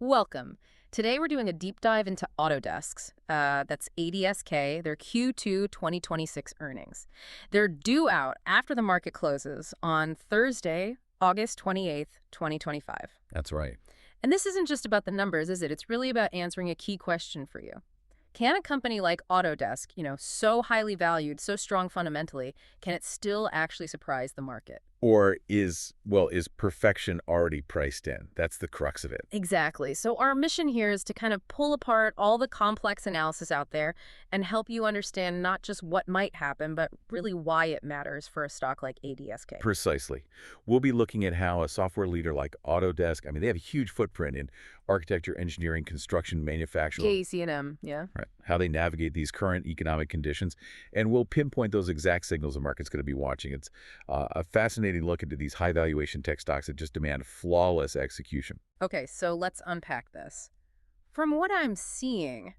Welcome. Today we're doing a deep dive into Autodesk's, that's ADSK, their Q2 2026 earnings. They're due out after the market closes on Thursday, August 28th, 2025. That's right. And this isn't just about the numbers, is it? It's really about answering a key question for you. Can a company like Autodesk, so highly valued, so strong fundamentally, can it still actually surprise the market? Or is perfection already priced in? That's the crux of it. Exactly. So our mission here is to kind of pull apart all the complex analysis out there and help you understand not just what might happen, but really why it matters for a stock like ADSK. Precisely. We'll be looking at how a software leader like Autodesk, they have a huge footprint in architecture, engineering, construction, manufacturing. KC&M, yeah. Right. How they navigate these current economic conditions. And we'll pinpoint those exact signals the market's going to be watching. It's a fascinating look into these high valuation tech stocks that just demand flawless execution. Okay, so let's unpack this. From what I'm seeing,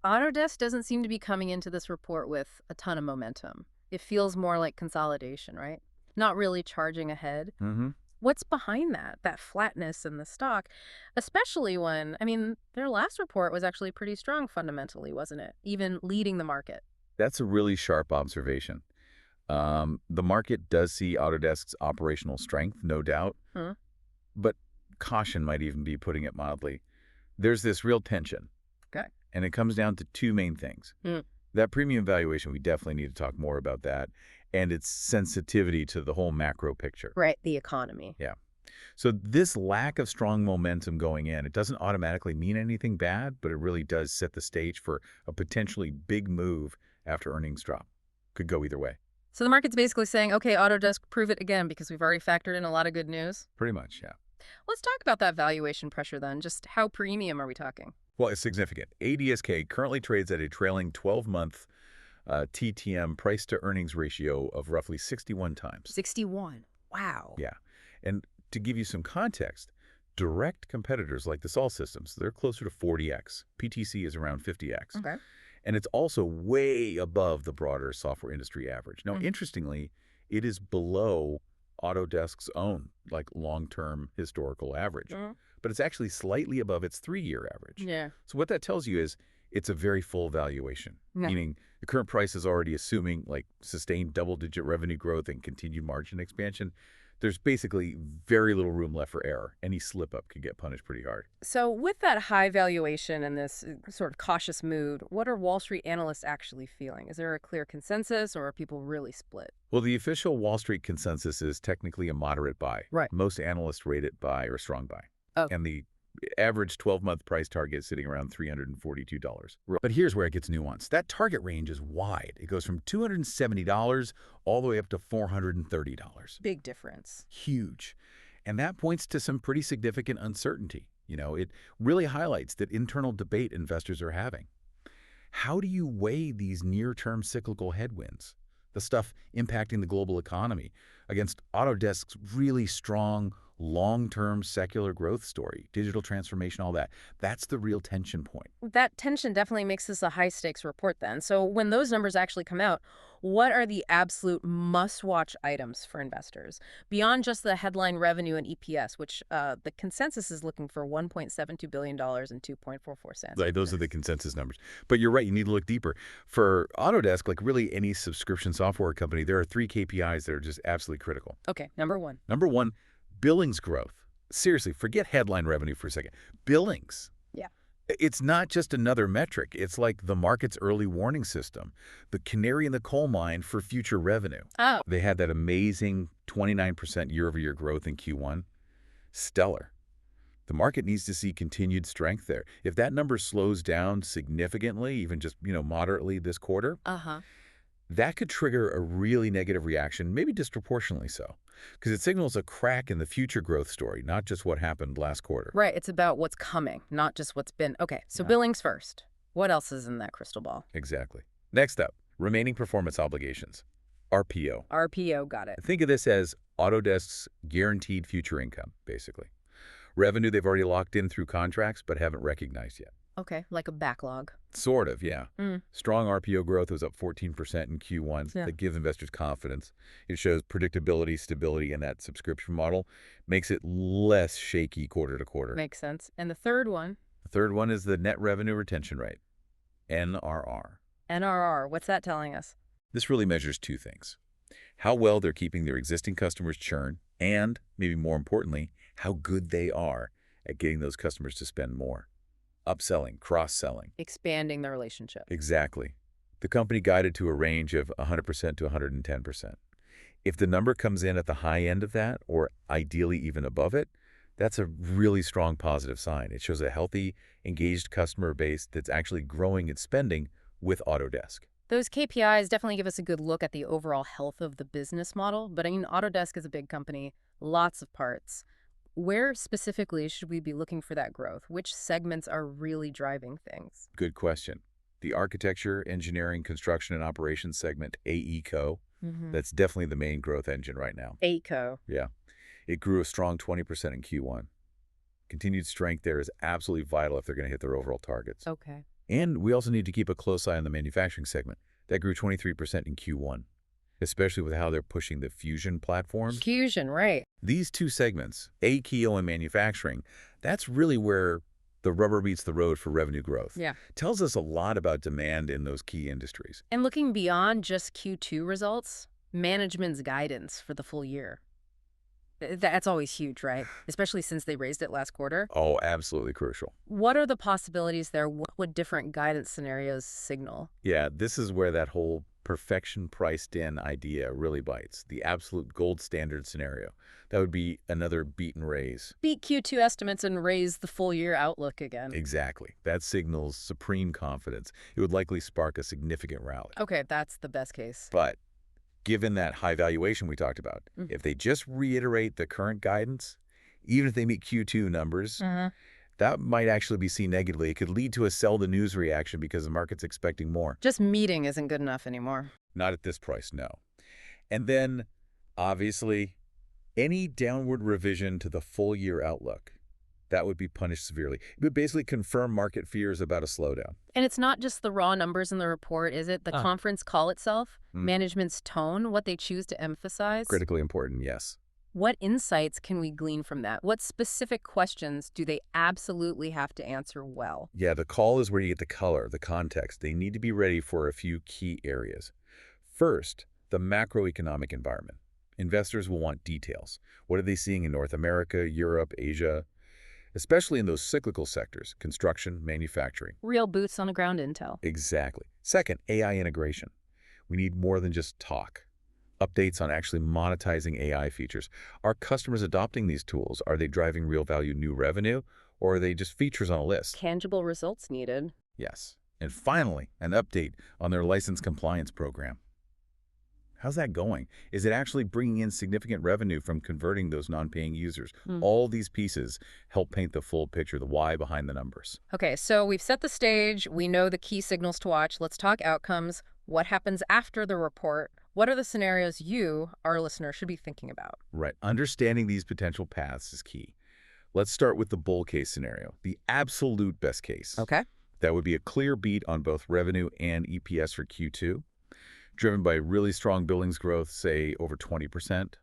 Autodesk doesn't seem to be coming into this report with a ton of momentum. It feels more like consolidation, right? Not really charging ahead. Mm-hmm. What's behind that flatness in the stock, especially when, their last report was actually pretty strong fundamentally, wasn't it? Even leading the market. That's a really sharp observation. The market does see Autodesk's operational strength, no doubt, but caution might even be putting it mildly. There's this real tension. Okay. And it comes down to two main things. That premium valuation, we definitely need to talk more about that, and its sensitivity to the whole macro picture. Right, the economy. Yeah. So this lack of strong momentum going in, it doesn't automatically mean anything bad, but it really does set the stage for a potentially big move after earnings drop. Could go either way. So the market's basically saying, okay, Autodesk, prove it again, because we've already factored in a lot of good news. Pretty much, yeah. Let's talk about that valuation pressure then. Just how premium are we talking? Well, it's significant. ADSK currently trades at a trailing 12-month TTM price-to-earnings ratio of roughly 61 times. 61. Wow. Yeah. And to give you some context, direct competitors like the Dassault Systems, they're closer to 40x. PTC is around 50x. Okay. And it's also way above the broader software industry average. Now, interestingly, it is below Autodesk's own, long-term historical average. But it's actually slightly above its 3-year average. Yeah. So what that tells you is it's a very full valuation, meaning the current price is already assuming sustained double-digit revenue growth and continued margin expansion. There's basically very little room left for error. Any slip-up could get punished pretty hard. So with that high valuation and this sort of cautious mood, what are Wall Street analysts actually feeling? Is there a clear consensus, or are people really split? Well, the official Wall Street consensus is technically a moderate buy. Right. Most analysts rate it buy or strong buy. Oh. And the average 12-month price target is sitting around $342. But here's where it gets nuanced. That target range is wide. It goes from $270 all the way up to $430. Big difference. Huge. And that points to some pretty significant uncertainty. It really highlights that internal debate investors are having. How do you weigh these near-term cyclical headwinds, the stuff impacting the global economy, against Autodesk's really strong, long-term secular growth story, digital transformation, all that? That's the real tension point. That tension definitely makes this a high-stakes report then. So when those numbers actually come out, what are the absolute must-watch items for investors? Beyond just the headline revenue and EPS, which the consensus is looking for $1.72 billion and 2.44 cents. Right, those are the consensus numbers. But you're right, you need to look deeper. For Autodesk, really any subscription software company, there are 3 KPIs that are just absolutely critical. Okay, number one. Number one, billings growth. Seriously, forget headline revenue for a second. Billings. Yeah. It's not just another metric. It's like the market's early warning system, the canary in the coal mine for future revenue. Oh. They had that amazing 29% year-over-year growth in Q1. Stellar. The market needs to see continued strength there. If that number slows down significantly, even just, moderately this quarter, that could trigger a really negative reaction, maybe disproportionately so, because it signals a crack in the future growth story, not just what happened last quarter. Right, it's about what's coming, not just what's been. Okay, so billings first. What else is in that crystal ball? Exactly. Next up, remaining performance obligations, RPO. RPO, got it. Think of this as Autodesk's guaranteed future income, basically. Revenue they've already locked in through contracts but haven't recognized yet. Okay, like a backlog. Sort of, yeah. Mm, Strong RPO growth was up 14% in Q1. yeah, That gives investors confidence. It shows predictability, stability, and that subscription model makes it less shaky quarter to quarter. makes sense. And the third one, The third one is the net revenue retention rate, NRR. NRR, what's that telling us? This really measures two things: how well they're keeping their existing customers churn, and, maybe more importantly, how good they are at getting those customers to spend more. Upselling, cross-selling. Expanding the relationship. Exactly. The company guided to a range of 100% to 110%. If the number comes in at the high end of that, or ideally even above it, that's a really strong positive sign. It shows a healthy, engaged customer base that's actually growing its spending with Autodesk. Those KPIs definitely give us a good look at the overall health of the business model, but I mean, Autodesk is a big company, lots of parts. Where specifically should we be looking for that growth? Which segments are really driving things? Good question. The architecture, engineering, construction, and operations segment, AECO, Mm-hmm. that's definitely the main growth engine right now. ACO. Yeah. It grew a strong 20% in Q1. Continued strength there is absolutely vital if they're going to hit their overall targets. Okay. And we also need to keep a close eye on the manufacturing segment. That grew 23% in Q1, especially with how they're pushing the Fusion platform. Fusion, right. These two segments, AECO and manufacturing, that's really where the rubber meets the road for revenue growth. Yeah. Tells us a lot about demand in those key industries. And looking beyond just Q2 results, management's guidance for the full year. That's always huge, right? Especially since they raised it last quarter. Oh, absolutely crucial. What are the possibilities there? What would different guidance scenarios signal? Yeah, this is where that whole perfection priced in idea really bites. The absolute gold standard scenario. That would be another beat and raise. Beat Q2 estimates and raise the full year outlook again. Exactly. That signals supreme confidence. It would likely spark a significant rally. Okay, that's the best case. But given that high valuation we talked about, Mm. if they just reiterate the current guidance, even if they meet Q2 numbers, that might actually be seen negatively. It could lead to a sell the news reaction because the market's expecting more. Just meeting isn't good enough anymore. Not at this price, no. And then, obviously, any downward revision to the full year outlook, that would be punished severely. It would basically confirm market fears about a slowdown. And it's not just the raw numbers in the report, is it? The conference call itself, Mm. management's tone, what they choose to emphasize. Critically important, yes. What insights can we glean from that? What specific questions do they absolutely have to answer well? Yeah, the call is where you get the color, the context. They need to be ready for a few key areas. First, the macroeconomic environment. Investors will want details. What are they seeing in North America, Europe, Asia? Especially in those cyclical sectors, construction, manufacturing. Real boots on the ground intel. Exactly. Second, AI integration. We need more than just talk. Updates on actually monetizing AI features. Are customers adopting these tools? Are they driving real value new revenue? Or are they just features on a list? Tangible results needed. Yes. And finally, an update on their license compliance program. How's that going? Is it actually bringing in significant revenue from converting those non-paying users? All these pieces help paint the full picture, the why behind the numbers. Okay, so we've set the stage. We know the key signals to watch. Let's talk outcomes. What happens after the report? What are the scenarios you, our listener, should be thinking about? Right. Understanding these potential paths is key. Let's start with the bull case scenario, the absolute best case. Okay. That would be a clear beat on both revenue and EPS for Q2, driven by really strong billings growth, say over 20%.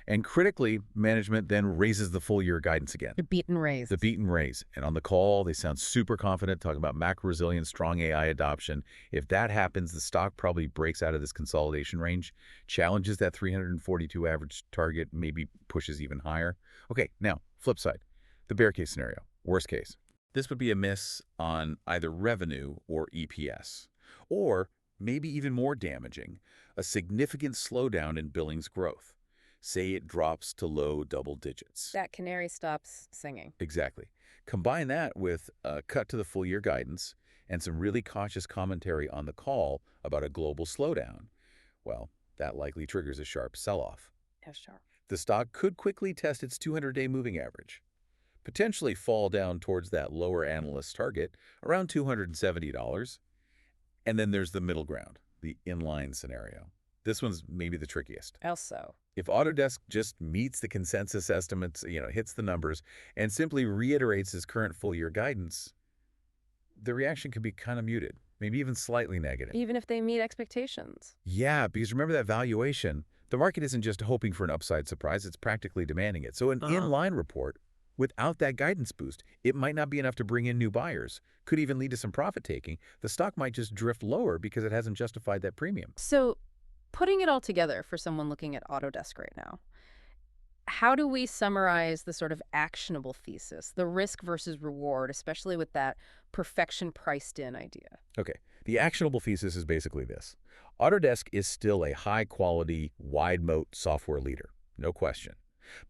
And critically, management then raises the full year guidance again. The beat and raise. The beat and raise. And on the call, they sound super confident, talking about macro resilience, strong AI adoption. If that happens, the stock probably breaks out of this consolidation range, challenges that 342 average target, maybe pushes even higher. Okay, now, flip side, the bear case scenario, worst case. This would be a miss on either revenue or EPS, or maybe even more damaging, a significant slowdown in billings growth. Say it drops to low double digits. That canary stops singing. Exactly. Combine that with a cut to the full year guidance and some really cautious commentary on the call about a global slowdown. Well, that likely triggers a sharp sell-off. Yeah, sure. The stock could quickly test its 200-day moving average, potentially fall down towards that lower analyst target, around $270. And then there's the middle ground, the inline scenario. This one's maybe the trickiest. How so? If Autodesk just meets the consensus estimates, hits the numbers, and simply reiterates his current full-year guidance, the reaction can be kind of muted, maybe even slightly negative. Even if they meet expectations. Yeah, because remember that valuation, the market isn't just hoping for an upside surprise, it's practically demanding it. So an Uh-huh. inline report, without that guidance boost, it might not be enough to bring in new buyers. Could even lead to some profit taking. The stock might just drift lower because it hasn't justified that premium. So, putting it all together for someone looking at Autodesk right now, how do we summarize the sort of actionable thesis, the risk versus reward, especially with that perfection priced in idea? Okay, the actionable thesis is basically this. Autodesk is still a high-quality, wide-moat software leader, no question.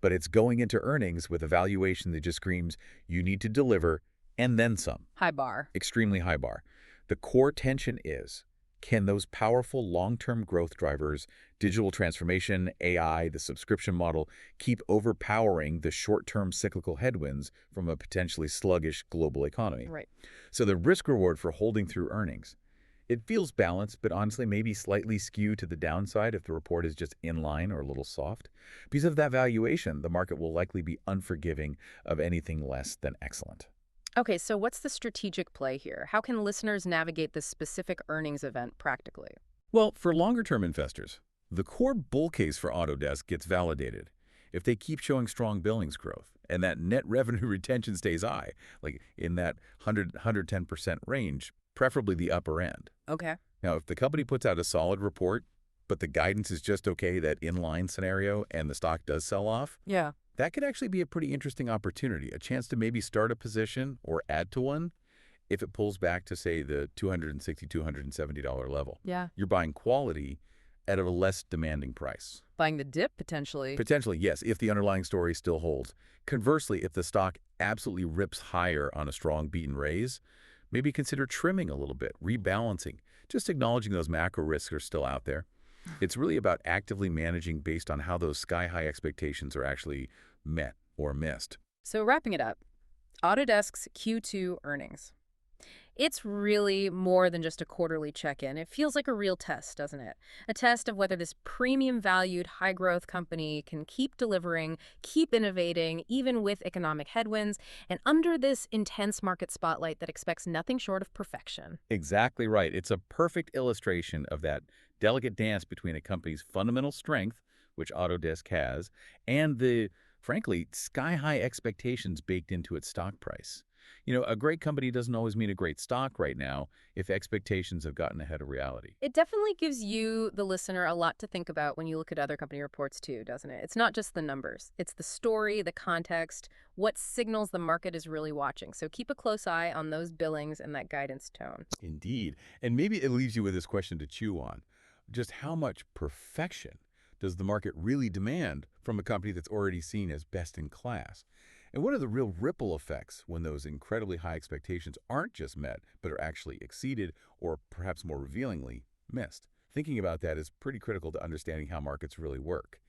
But it's going into earnings with a valuation that just screams, you need to deliver, and then some. High bar. Extremely high bar. The core tension is, can those powerful long-term growth drivers, digital transformation, AI, the subscription model, keep overpowering the short-term cyclical headwinds from a potentially sluggish global economy? Right. So the risk-reward for holding through earnings, it feels balanced, but honestly maybe slightly skewed to the downside if the report is just in line or a little soft. Because of that valuation, the market will likely be unforgiving of anything less than excellent. Okay, so what's the strategic play here? How can listeners navigate this specific earnings event practically? Well, for longer-term investors, the core bull case for Autodesk gets validated if they keep showing strong billings growth and that net revenue retention stays high, like in that 110% range, preferably the upper end. Okay. Now, if the company puts out a solid report, but the guidance is just okay, that inline scenario, and the stock does sell off, Yeah. that could actually be a pretty interesting opportunity, a chance to maybe start a position or add to one if it pulls back to, say, the $260, $270 level. Yeah. You're buying quality at a less demanding price. Buying the dip, potentially. Potentially, yes, if the underlying story still holds. Conversely, if the stock absolutely rips higher on a strong beat and raise, maybe consider trimming a little bit, rebalancing, just acknowledging those macro risks are still out there. It's really about actively managing based on how those sky-high expectations are actually met or missed. So, wrapping it up, Autodesk's Q2 earnings. It's really more than just a quarterly check-in. It feels like a real test, doesn't it? A test of whether this premium valued high growth company can keep delivering, keep innovating, even with economic headwinds, and under this intense market spotlight that expects nothing short of perfection. Exactly right. It's a perfect illustration of that delicate dance between a company's fundamental strength, which Autodesk has, and the, frankly, sky-high expectations baked into its stock price. You know, a great company doesn't always mean a great stock right now if expectations have gotten ahead of reality. It definitely gives you, the listener, a lot to think about when you look at other company reports too, doesn't it? It's not just the numbers. It's the story, the context, what signals the market is really watching. So keep a close eye on those billings and that guidance tone. Indeed. And maybe it leaves you with this question to chew on. Just how much perfection does the market really demand from a company that's already seen as best in class? And what are the real ripple effects when those incredibly high expectations aren't just met, but are actually exceeded or perhaps more revealingly missed? Thinking about that is pretty critical to understanding how markets really work.